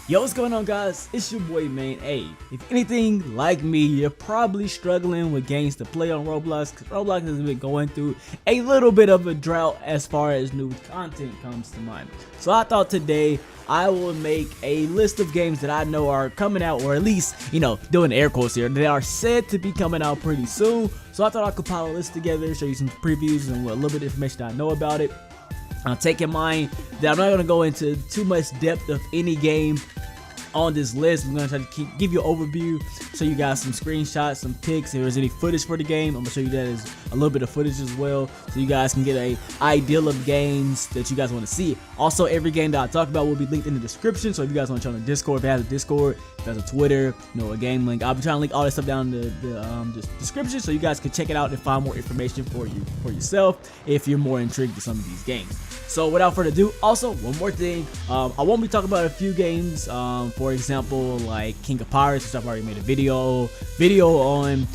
Yo, what's going on, guys? It's your boy Maine. Hey, if anything like me, you're probably struggling with games to play on Roblox, because Roblox has been going through a little bit of a drought as far as new content comes to mind. So I thought today I will make a list of games that I know are coming out, or at least, doing air quotes here, they are said to be coming out pretty soon. So I thought I'd compile a list together, show you some previews and a little bit of information I know about it. Take in mind that I'm not going to go into too much depth of any game on this list. I'm going to try to give you an overview, show you guys some screenshots, some pics. If there's any footage for the game, I'm going to show you that as a little bit of footage as well, so you guys can get a idea of games that you guys want to see. Also, every game that I talk about will be linked in the description, so if you guys want to join the Discord, if you have a Discord, if you have a Twitter, a game link, I'll be trying to link all this stuff down in the description, so you guys can check it out and find more information for yourself if you're more intrigued with some of these games. So without further ado, also one more thing, I won't be talking about a few games, for example, like King of Pirates, which I've already made a video on.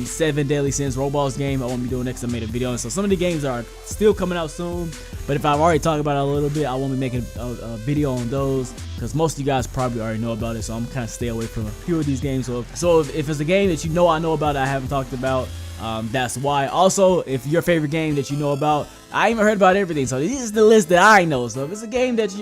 7 Deadly Sins Roblox game I won't be doing next. I made a video on. So some of the games are still coming out soon, but if I've already talked about it a little bit, I won't be making a video on those, because most of you guys probably already know about it, so I'm kind of stay away from a few of these games. So if it's a game that I know about that I haven't talked about, that's why. Also, if your favorite game that you know about, I even heard about everything, so this is the list that I know. So if it's a game that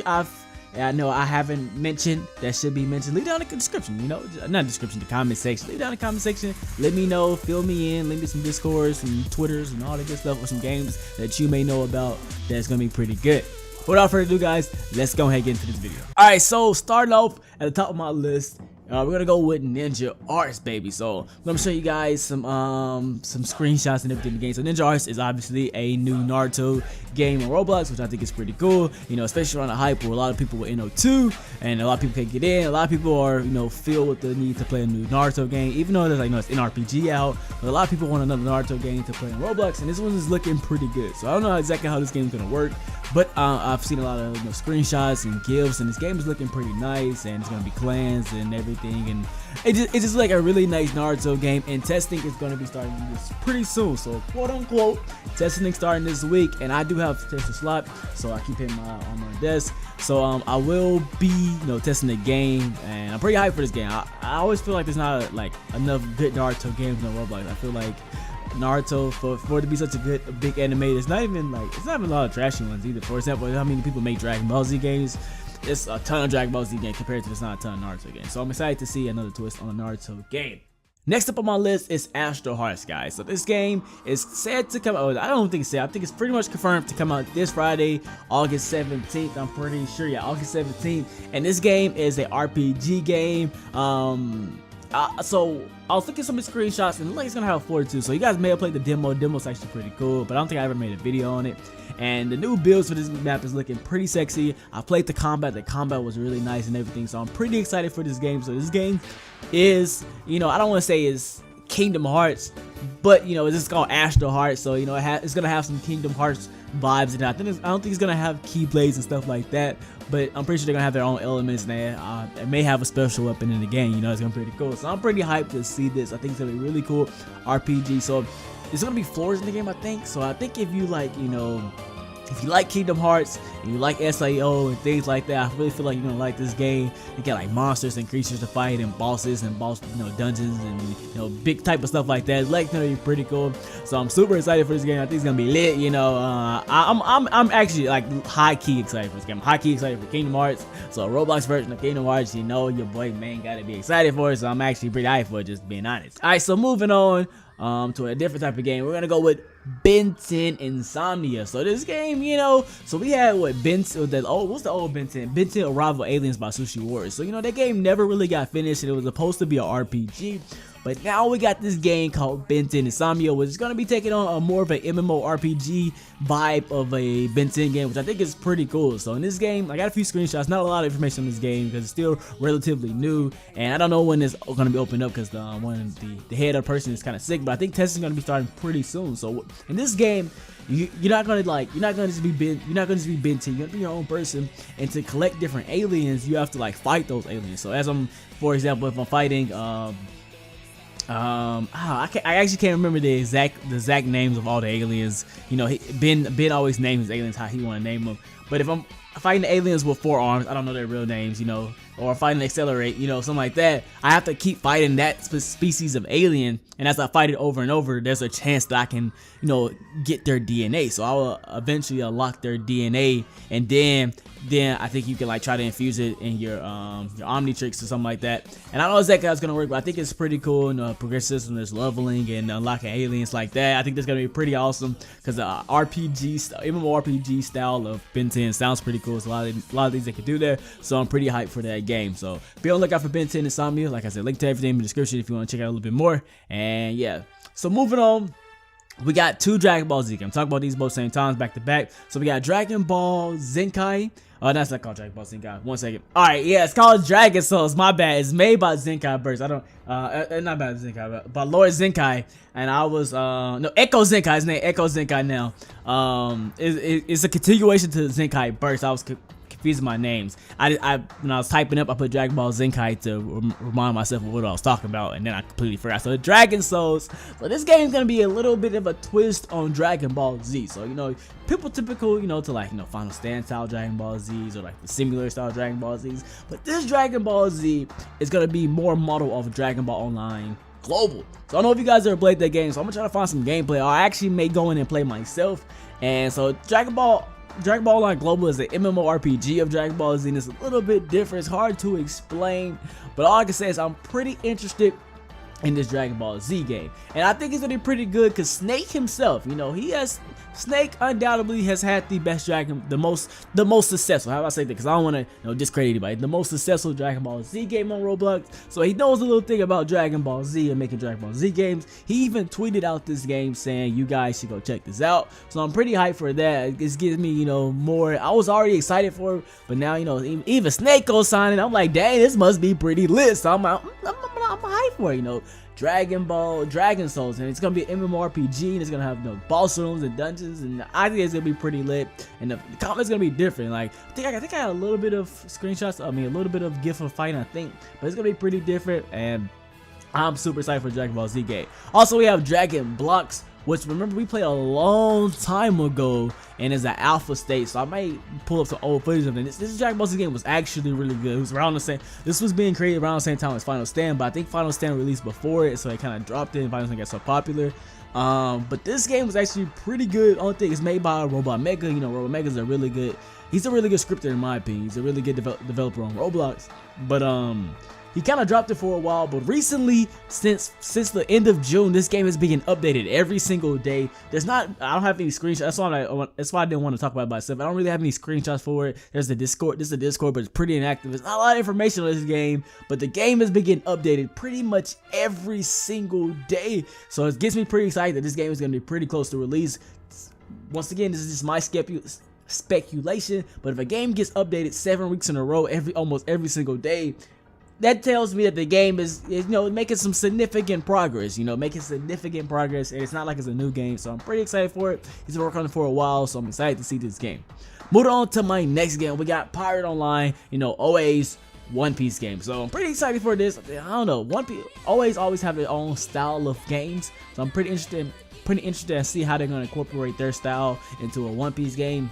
I know I haven't mentioned that should be mentioned, leave down in the description, not description, the comment section. Leave down in the comment section, let me know, fill me in, link me some Discords, some Twitters, and all that good stuff, or some games that you may know about that's gonna be pretty good. Without further ado, guys, let's go ahead and get into this video. Alright, so starting off at the top of my list, we're gonna go with Ninja Arts, baby. So I'm gonna show you guys some screenshots and everything in the game. So Ninja Arts is obviously a new Naruto game on Roblox, which I think is pretty cool. Especially around the hype where a lot of people were in 02 and a lot of people can't get in. A lot of people are filled with the need to play a new Naruto game, even though there's it's an RPG out. But a lot of people want another Naruto game to play in Roblox, and this one is looking pretty good. So I don't know exactly how this game is gonna work, but I've seen a lot of screenshots and gifs, and this game is looking pretty nice, and it's gonna be clans and everything, and it's just like a really nice Naruto game. And testing is gonna be starting this pretty soon, so quote unquote testing starting this week, and I do have to test a slot, so I keep hitting on my desk. So I will be testing the game, and I'm pretty hyped for this game. I always feel like there's not enough good Naruto games on Roblox. I feel like Naruto, for it to be such a big anime, it's not even a lot of trashy ones either. For example, how many people make Dragon Ball Z games? It's a ton of Dragon Ball Z games compared to there's not a ton of Naruto games. So I'm excited to see another twist on a Naruto game. Next up on my list is Ashe The Hard Sky. So this game is said to come out, I don't think it's said, I think it's pretty much confirmed to come out this Friday, August 17th. I'm pretty sure, yeah, August 17th. And this game is a RPG game. So I was looking at some of the screenshots, and it's gonna have a floor too. So you guys may have played the demo. Demo's actually pretty cool, but I don't think I ever made a video on it. And the new builds for this map is looking pretty sexy. I played the combat. The combat was really nice and everything. So I'm pretty excited for this game. So this game is, I don't want to say is Kingdom Hearts, but it's just called Ashe The Heart. So it's gonna have some Kingdom Hearts vibes, and I don't think it's gonna have keyblades and stuff like that, but I'm pretty sure they're gonna have their own elements, and it may have a special weapon in the game. It's gonna be pretty cool. So I'm pretty hyped to see this. I think it's gonna be really cool RPG. So there's gonna be floors in the game, I think. So I think if you if you like Kingdom Hearts and you like SAO and things like that, I really feel like you're gonna like this game. You got monsters and creatures to fight, and bosses and dungeons and big type of stuff like that. It's gonna be pretty cool. So I'm super excited for this game. I think it's gonna be lit. I'm actually high key excited for this game. I'm high key excited for Kingdom Hearts. So a Roblox version of Kingdom Hearts, your boy Maine gotta be excited for it. So I'm actually pretty hyped for it, just being honest. All right, so moving on to a different type of game. We're gonna go with Benton Insomnia. So this game, so we had what's the old Benton Arrival Aliens by Sushi Wars. So that game never really got finished, and it was supposed to be an RPG. But now we got this game called Benton Insomnia, which is going to be taking on a more of an MMORPG vibe of a Benton game, which I think is pretty cool. So in this game, I got a few screenshots, not a lot of information on this game because it's still relatively new, and I don't know when it's going to be opened up because the head of the person is kind of sick. But I think testing is going to be starting pretty soon. So in this game, you're not gonna just be Benton. You're gonna be your own person, and to collect different aliens, you have to fight those aliens. So for example, if I'm fighting I actually can't remember the exact names of all the aliens. Ben always names his aliens how he want to name them. But if I'm fighting aliens with 4 arms, I don't know their real names, you know, or fighting Accelerate, you know, something like that, I have to keep fighting that species of alien, and as I fight it over and over, there's a chance that I can, you know, get their DNA. So I will eventually unlock their DNA, and then I think you can like try to infuse it in your Omnitrix or something like that. And I don't know exactly how it's gonna work, but I think it's pretty cool. And progressive system, there's leveling and unlocking aliens like that. I think that's gonna be pretty awesome because the MMORPG style of Benton sounds pretty cool. There's a lot of things they can do there. So I'm pretty hyped for that game. So be on the lookout for Benton Insomnia. Like I said, link to everything in the description if you want to check out a little bit more. And yeah, so moving on. We got 2 Dragon Ball Z games. I'm talking about these both same times back to back. So we got Dragon Ball Zenkai. Oh, that's not called Dragon Ball Zenkai. 1 second. All right, yeah, it's called Dragon Souls. My bad. It's made by Zenkai Burst. I don't, not by Zenkai, but Lord Zenkai. And I was, no, Echo Zenkai. His name Echo Zenkai now. It's a continuation to Zenkai Burst. I was confusing my names. When I was typing up, I put Dragon Ball Zenkai to remind myself of what I was talking about, and then I completely forgot. So Dragon Souls. So this game is gonna be a little bit of a twist on Dragon Ball Z. So you know, people typical, you know, to like, you know, Final Stand style Dragon Ball Z's or like the Simulator style Dragon Ball Z's. But this Dragon Ball Z is gonna be more model of Dragon Ball Online Global. So I don't know if you guys ever played that game, so I'm gonna try to find some gameplay. I actually may go in and play myself. And so Dragon Ball Online Global is an MMORPG of Dragon Ball Z, and it's a little bit different. It's hard to explain, but all I can say is I'm pretty interested in this Dragon Ball Z game, and I think it's gonna be pretty good because Snake himself, you know, Snake undoubtedly has had the best the most successful. How do I say that? Because I don't want to, you know, discredit anybody. The most successful Dragon Ball Z game on Roblox. So he knows a little thing about Dragon Ball Z and making Dragon Ball Z games. He even tweeted out this game saying, "You guys should go check this out." So I'm pretty hyped for that. This gives me, you know, more. I was already excited for it, but now, you know, even Snake goes signing. I'm like, dang, this must be pretty lit. So I'm hyped for it, you know. Dragon Souls, and it's gonna be an MMORPG, and it's gonna have, you know, boss rooms and dungeons, and I think it's gonna be pretty lit, and the combat's gonna be different. Like I think I had a little bit of screenshots, I mean a little bit of GIF of fighting, I think, but it's gonna be pretty different, and I'm super excited for Dragon Ball Z game. Also, we have Dragon Blocks, which, remember, we played a long time ago, and it's an alpha state, so I might pull up some old footage of it. This Dragon Ball Z game was actually really good. It was around the same, this was being created around the same time as Final Stand, but I think Final Stand released before it, so it kind of dropped it, and Final Stand got so popular. But this game was actually pretty good. Only thing, it's made by Robot Mega. You know, Robot Mega's a really good, he's a really good scripter in my opinion. He's a really good developer on Roblox, but he kind of dropped it for a while, but recently, since the end of June, this game is being updated every single day. I don't have any screenshots. That's why I didn't want to talk about it myself. I don't really have any screenshots for it. There's the Discord. This is the Discord, but it's pretty inactive. There's not a lot of information on this game, but the game is being updated pretty much every single day. So it gets me pretty excited that this game is going to be pretty close to release. Once again, this is just my speculation, but if a game gets updated 7 weeks in a row, almost every single day, that tells me that the game is, you know, making some significant progress, and it's not like it's a new game, so I'm pretty excited for it. He's been working on it for a while, so I'm excited to see this game. Moving on to my next game, we got Pirate Online, you know, OA's One Piece game. So I'm pretty excited for this. I don't know, One Piece always have their own style of games, so I'm pretty interested to see how they're going to incorporate their style into a One Piece game.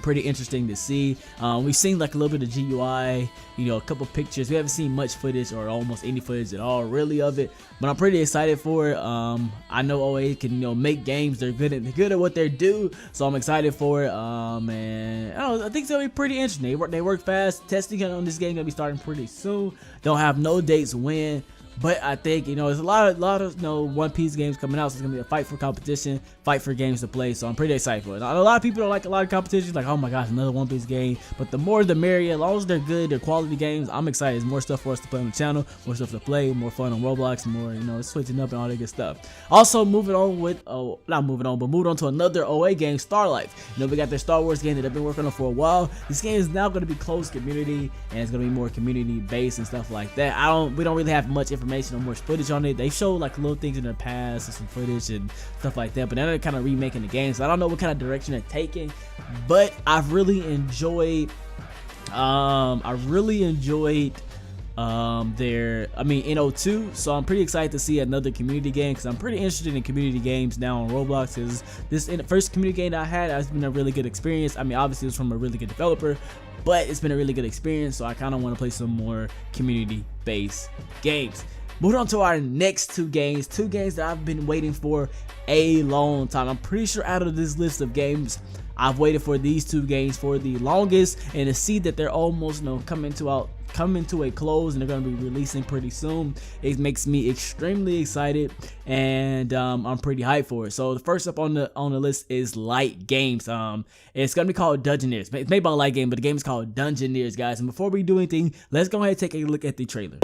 Pretty interesting to see. We've seen like a little bit of GUI, you know, a couple pictures. We haven't seen much footage or almost any footage at all really of it, but I'm pretty excited for it. I know OA can, you know, make games. They're good at what they do, so I'm excited for it. And I think it's gonna be pretty interesting. They work fast. Testing on this game gonna be starting pretty soon. Don't have no dates when. But I think, you know, there's a lot of you know, One Piece games coming out, so it's gonna be a fight for competition, fight for games to play. So I'm pretty excited for it. A lot of people don't like a lot of competitions, like, oh my gosh, another One Piece game. But the more the merrier. As long as they're good, they're quality games, I'm excited. There's more stuff for us to play on the channel, more stuff to play, more fun on Roblox, more, you know, switching up and all that good stuff. Also, moving on to another OA game, Star Life. You know, we got their Star Wars game that they've been working on for a while. This game is now going to be closed community, and it's going to be more community based and stuff like that. We don't really have much information or more footage on it. They show like little things in their past and some footage and stuff like that, but now they're kind of remaking the game, so I don't know what kind of direction they're taking. But I've really enjoyed in '02. So I'm pretty excited to see another community game, because I'm pretty interested in community games now on Roblox, because this in the first community game that I had, it's been a really good experience. I mean, obviously it's from a really good developer, but it's been a really good experience, so I kind of want to play some more community based games. Moving on to our next two games that I've been waiting for a long time. I'm pretty sure out of this list of games, I've waited for these two games for the longest, and to see that they're almost coming to a close and they're going to be releasing pretty soon, it makes me extremely excited, and I'm pretty hyped for it. So the first up on the list is Light Games. It's going to be called Dungeoneer. It's made by Light Game, but the game is called Dungeoneers, guys. And before we do anything, let's go ahead and take a look at the trailer.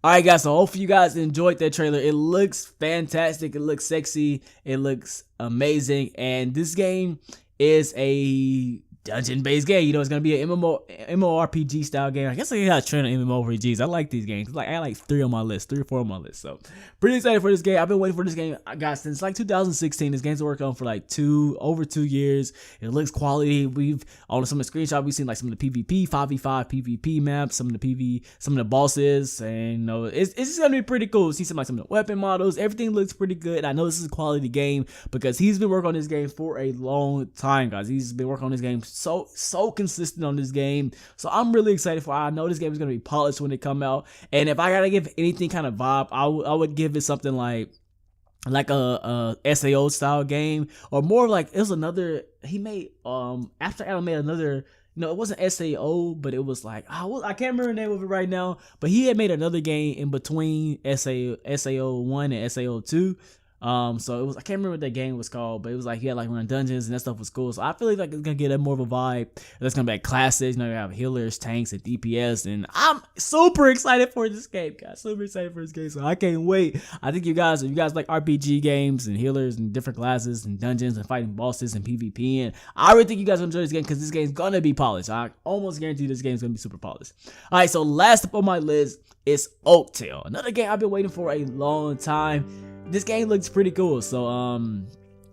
Alright guys, so hopefully you guys enjoyed that trailer. It looks fantastic, it looks sexy, it looks amazing, and this game is a dungeon-based game. You know, it's gonna be an MMORPG style game. I guess I got a trend on MMORPGs. I like these games. I like 3 or 4 on my list. So pretty excited for this game. I've been waiting for this game, guys, since like 2016. This game's been working on for like over 2 years. It looks quality. We've on some of the screenshots, we've seen like some of the PvP, 5v5 PvP maps, some of the bosses, and you know, it's just gonna be pretty cool. See some of the weapon models. Everything looks pretty good. I know this is a quality game because he's been working on this game for a long time, guys. He's been working on this game so consistent on this game, so I'm really excited for it. I know this game is gonna be polished when it come out, and if I gotta give anything kind of vibe, I would give it something like a SAO style game, or more like it was another he made after Adam made another. No, it wasn't SAO, but it was like I can't remember the name of it right now. But he had made another game in between SAO 1 and SAO 2. So it was, I can't remember what that game was called, but it was like he had like run dungeons and that stuff was cool. So I feel like it's gonna get a more of a vibe. That's gonna be like classics. You know, you have healers, tanks, and DPS, and I'm super excited for this game, guys. Super excited for this game, so I can't wait. I think if you guys like RPG games and healers and different classes and dungeons and fighting bosses and PvP, and I really think you guys will enjoy this game because this game's gonna be polished. I almost guarantee this game's gonna be super polished. All right, so last up on my list is Oaktail, another game I've been waiting for a long time. This game looks pretty cool, so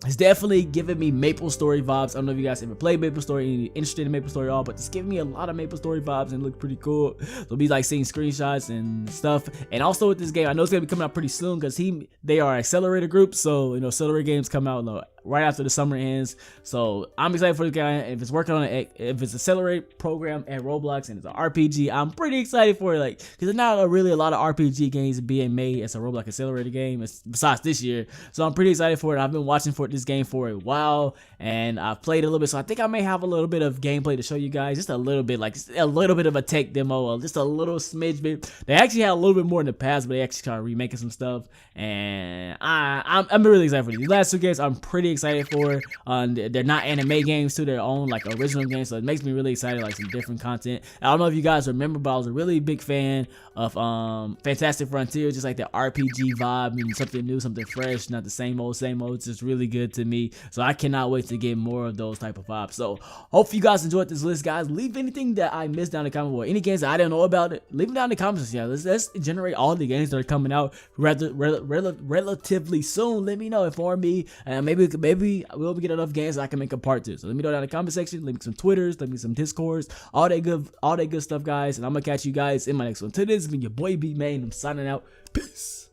it's definitely giving me MapleStory vibes. I don't know if you guys ever played MapleStory, interested in MapleStory at all, but it's giving me a lot of MapleStory vibes and it looks pretty cool. So it'll be like seeing screenshots and stuff. And also with this game, I know it's gonna be coming out pretty soon because they are accelerator group, so you know, accelerator games come out right after the summer ends. So I'm excited for this guy. If it's working on it, if it's accelerate program at Roblox and it's an RPG, I'm pretty excited for it. Like, because there's not really a lot of RPG games being made as a Roblox accelerator game besides this year. So I'm pretty excited for it. I've been watching for this game for a while, and I've played a little bit. So I think I may have a little bit of gameplay to show you guys, just a little bit, like just a little bit of a tech demo, just a little smidge bit. They actually had a little bit more in the past, but they actually started remaking some stuff, and I'm really excited for these last 2 games. I'm pretty excited for. They're not anime games too, they're own like original games, so it makes me really excited, like some different content. I don't know if you guys remember, but I was a really big fan of Fantastic Frontier, just like the RPG vibe and something new, something fresh, not the same old. It's just really good to me, so I cannot wait to get more of those type of vibes. So hopefully you guys enjoyed this list, guys. Leave anything that I missed down in the comment, or any games that I didn't know about it, leave them down in the comments. Yeah, let's generate all the games that are coming out relatively soon. Let me know, inform me, and maybe we'll get enough games that I can make a part 2. So let me know down in the comment section. Leave me some Twitters, leave me some Discords, all that good stuff, guys. And I'm gonna catch you guys in my next one. Till this has been your boy iBeMaine. I'm signing out. Peace.